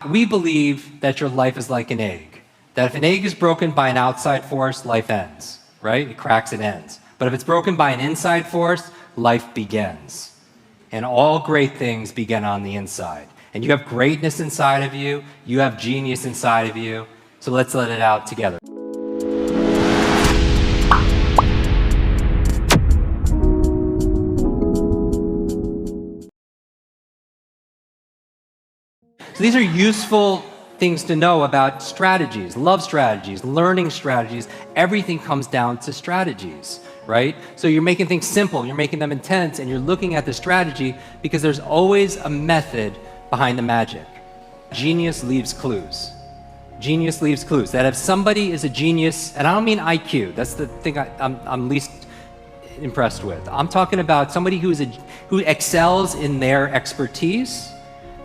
We believe that your life is like an egg, that if an egg is broken by an outside force, life ends, right? It cracks, it ends. But if it's broken by an inside force, life begins. And all great things begin on the inside. And you have greatness inside of you, you have genius inside of you, so let's let it out together. So these are useful things to know about strategies, love strategies, learning strategies. Everything comes down to strategies, right? So you're making things simple, you're making them intense, and you're looking at the strategy because there's always a method behind the magic. Genius leaves clues. Genius leaves clues. That if somebody is a genius, and I don't mean IQ, that's the thing I'm least impressed with. I'm talking about somebody who excels in their expertise,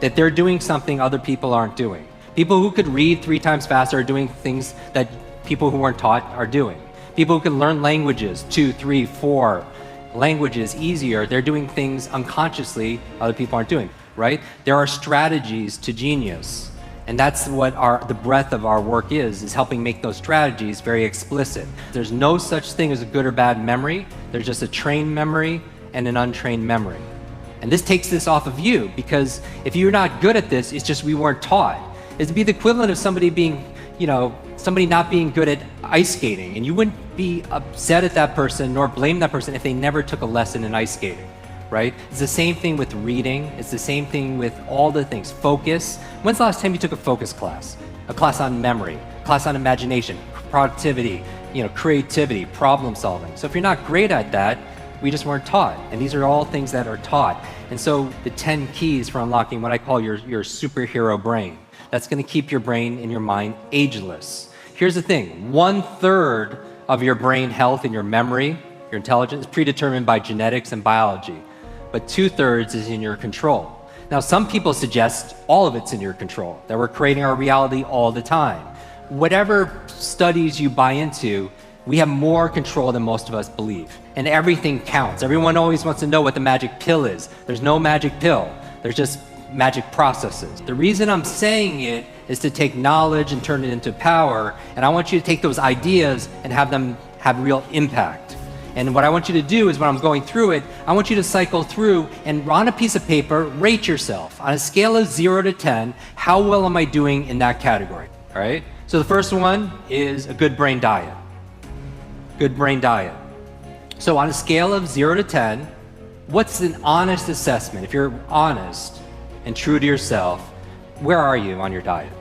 that they're doing something other people aren't doing. People who could read 3 times faster are doing things that people who weren't taught are doing. People who can learn languages, 2, 3, 4 languages easier, they're doing things unconsciously other people aren't doing, right? There are strategies to genius. And that's what the breadth of our work is helping make those strategies very explicit. There's no such thing as a good or bad memory. There's just a trained memory and an untrained memory. And this takes this off of you, because if you're not good at this, it's just we weren't taught. It'd be the equivalent of somebody being, somebody not being good at ice skating, and you wouldn't be upset at that person nor blame that person if they never took a lesson in ice skating, right? It's the same thing with reading. It's the same thing with all the things. Focus. When's the last time you took a focus class? A class on memory, a class on imagination, productivity, creativity, problem solving. So if you're not great at that, we just weren't taught. And these are all things that are taught. And so the 10 keys for unlocking what I call your superhero brain. That's going to keep your brain and your mind ageless. Here's the thing. 1/3 of your brain health and your memory, your intelligence, is predetermined by genetics and biology. But 2/3 is in your control. Now, some people suggest all of it's in your control, that we're creating our reality all the time. Whatever studies you buy into, we have more control than most of us believe. And everything counts. Everyone always wants to know what the magic pill is. There's no magic pill. There's just magic processes. The reason I'm saying it is to take knowledge and turn it into power. And I want you to take those ideas and have them have real impact. And what I want you to do is when I'm going through it, I want you to cycle through and on a piece of paper, rate yourself. On a scale of 0 to 10, how well am I doing in that category? All right? So the first one is a good brain diet. Good brain diet. So on a scale of 0 to 10, what's an honest assessment? If you're honest and true to yourself, where are you on your diet?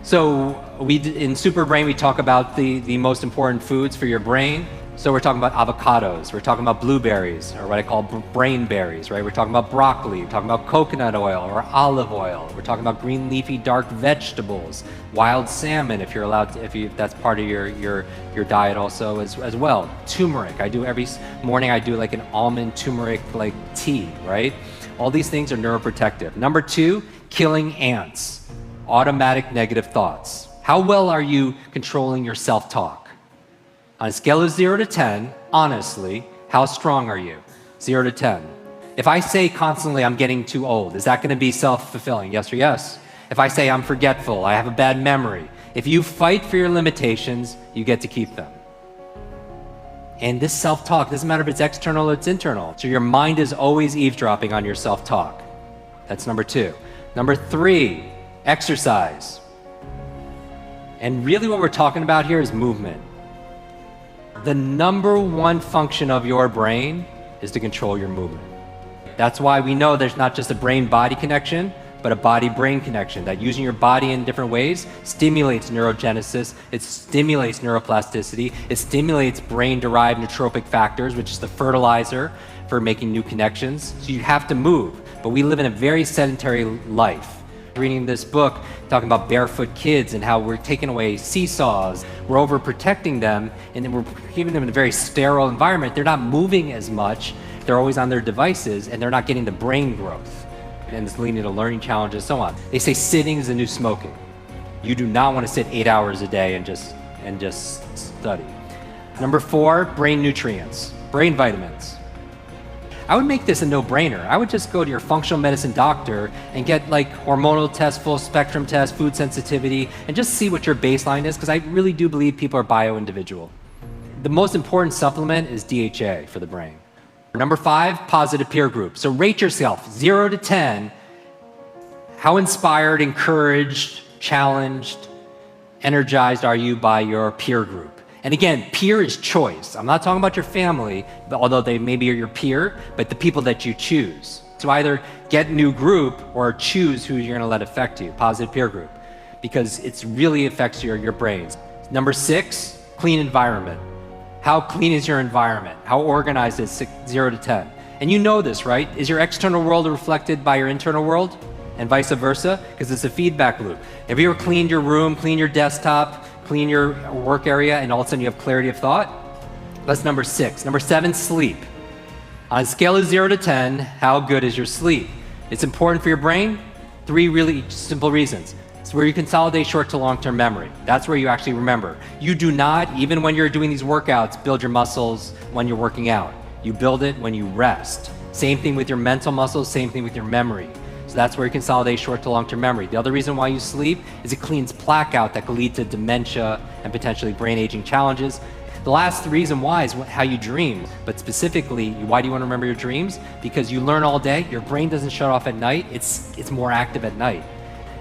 So in Super Brain, we talk about the most important foods for your brain. So we're talking about avocados, we're talking about blueberries, or what I call brain berries, right? We're talking about broccoli, we're talking about coconut oil or olive oil. We're talking about green leafy dark vegetables, wild salmon if you're allowed to, if that's part of your diet also as well. Turmeric, every morning I do like an almond turmeric like tea, right? All these things are neuroprotective. Number 2, killing ants, automatic negative thoughts. How well are you controlling your self-talk? On a scale of 0 to 10, honestly, how strong are you? 0 to 10. If I say constantly, I'm getting too old, is that going to be self-fulfilling? Yes or yes? If I say I'm forgetful, I have a bad memory, if you fight for your limitations, you get to keep them. And this self-talk, doesn't matter if it's external or it's internal. So your mind is always eavesdropping on your self-talk. That's number 2. Number 3, exercise. And really what we're talking about here is movement. The number 1 function of your brain is to control your movement. That's why we know there's not just a brain-body connection, but a body-brain connection, that using your body in different ways stimulates neurogenesis, it stimulates neuroplasticity, it stimulates brain-derived nootropic factors, which is the fertilizer for making new connections. So you have to move, but we live in a very sedentary life. Reading this book, talking about barefoot kids and how we're taking away seesaws, we're overprotecting them, and then we're keeping them in a very sterile environment. They're not moving as much, they're always on their devices, and they're not getting the brain growth. And it's leading to learning challenges, so on. They say sitting is the new smoking. You do not want to sit 8 hours a day and just study. Number 4, brain nutrients, brain vitamins. I would make this a no-brainer. I would just go to your functional medicine doctor and get like hormonal tests, full spectrum tests, food sensitivity, and just see what your baseline is, because I really do believe people are bio-individual. The most important supplement is DHA for the brain. Number 5, positive peer group. So rate yourself 0 to 10. How inspired, encouraged, challenged, energized are you by your peer group? And again, peer is choice. I'm not talking about your family, although they maybe are your peer, but the people that you choose. So either get a new group or choose who you're gonna let affect you, positive peer group, because it really affects your brains. Number 6, clean environment. How clean is your environment? How organized is 0 to 10? And you know this, right? Is your external world reflected by your internal world? And vice versa, because it's a feedback loop. Have you ever cleaned your room, cleaned your desktop, clean your work area, and all of a sudden you have clarity of thought? That's number 6. Number 7, sleep. On a scale of 0 to 10, how good is your sleep? It's important for your brain. 3 really simple reasons. It's where you consolidate short to long-term memory. That's where you actually remember. You do not, even when you're doing these workouts, build your muscles when you're working out. You build it when you rest. Same thing with your mental muscles, same thing with your memory. So that's where you consolidate short to long-term memory. The other reason why you sleep is it cleans plaque out that could lead to dementia and potentially brain aging challenges. The last reason why is how you dream, but specifically, why do you want to remember your dreams? Because you learn all day, your brain doesn't shut off at night, it's more active at night.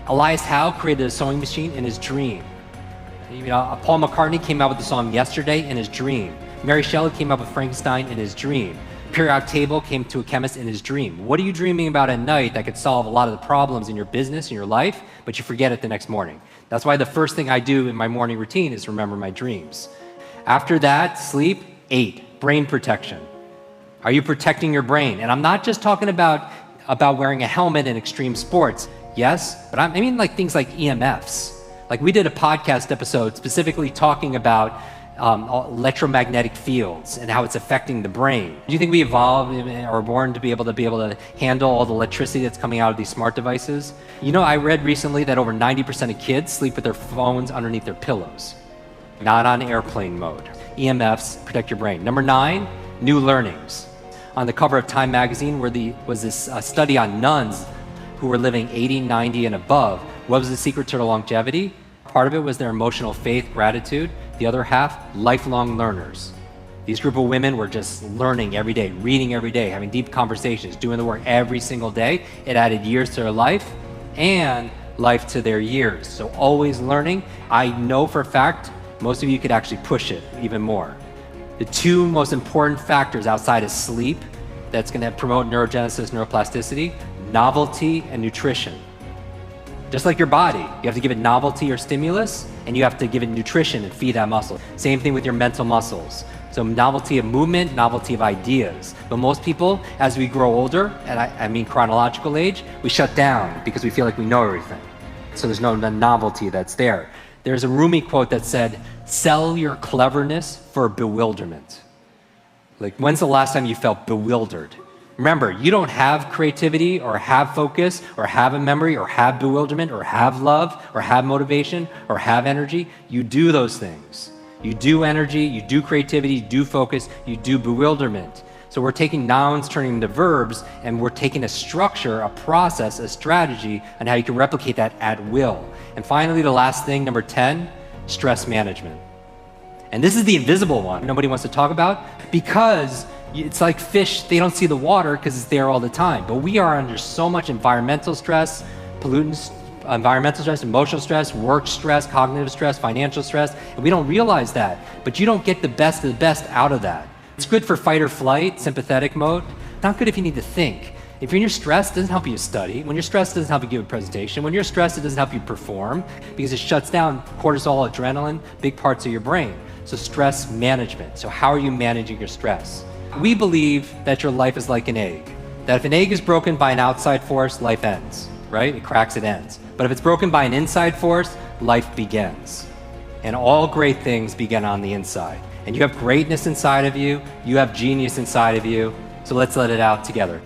Elias Howe created a sewing machine in his dream. Paul McCartney came out with the song Yesterday in his dream. Mary Shelley came up with Frankenstein in his dream. Periodic table came to a chemist in his dream. What are you dreaming about at night that could solve a lot of the problems in your business, in your life, but you forget it the next morning? That's why the first thing I do in my morning routine is remember my dreams. After that, sleep. 8, brain protection. Are you protecting your brain? And I'm not just talking about wearing a helmet in extreme sports. Yes, but I mean like things like EMFs. Like we did a podcast episode specifically talking about electromagnetic fields and how it's affecting the brain. Do you think we evolved or born to be able to handle all the electricity that's coming out of these smart devices? You know, I read recently that over 90% of kids sleep with their phones underneath their pillows, not on airplane mode. EMFs protect your brain. Number 9, new learnings. On the cover of Time magazine was this study on nuns who were living 80, 90 and above. What was the secret to their longevity? Part of it was their emotional faith, gratitude. The other half, lifelong learners. These group of women were just learning every day, reading every day, having deep conversations, doing the work every single day. It added years to their life and life to their years. So always learning. I know for a fact, most of you could actually push it even more. The 2 most important factors outside of sleep that's gonna promote neurogenesis, neuroplasticity, novelty and nutrition. Just like your body, you have to give it novelty or stimulus, and you have to give it nutrition and feed that muscle. Same thing with your mental muscles. So novelty of movement, novelty of ideas. But most people, as we grow older, and I mean chronological age, we shut down because we feel like we know everything. So there's no novelty that's there. There's a Rumi quote that said, "Sell your cleverness for bewilderment." Like, when's the last time you felt bewildered? Remember, you don't have creativity or have focus or have a memory or have bewilderment or have love or have motivation or have energy. You do those things. You do energy, you do creativity, you do focus, you do bewilderment. So we're taking nouns, turning them into verbs, and we're taking a structure, a process, a strategy on how you can replicate that at will. And finally, the last thing, number 10, stress management. And this is the invisible one nobody wants to talk about, because it's like fish, they don't see the water because it's there all the time. But we are under so much environmental stress, pollutants, environmental stress, emotional stress, work stress, cognitive stress, financial stress, and we don't realize that. But you don't get the best of the best out of that. It's good for fight or flight, sympathetic mode. Not good if you need to think. If you're stressed, it doesn't help you study. When you're stressed, it doesn't help you give a presentation. When you're stressed, it doesn't help you perform because it shuts down cortisol, adrenaline, big parts of your brain. So stress management. So how are you managing your stress? We believe that your life is like an egg. That if an egg is broken by an outside force, life ends, right? It cracks, it ends. But if it's broken by an inside force, life begins. And all great things begin on the inside. And you have greatness inside of you. You have genius inside of you. So let's let it out together.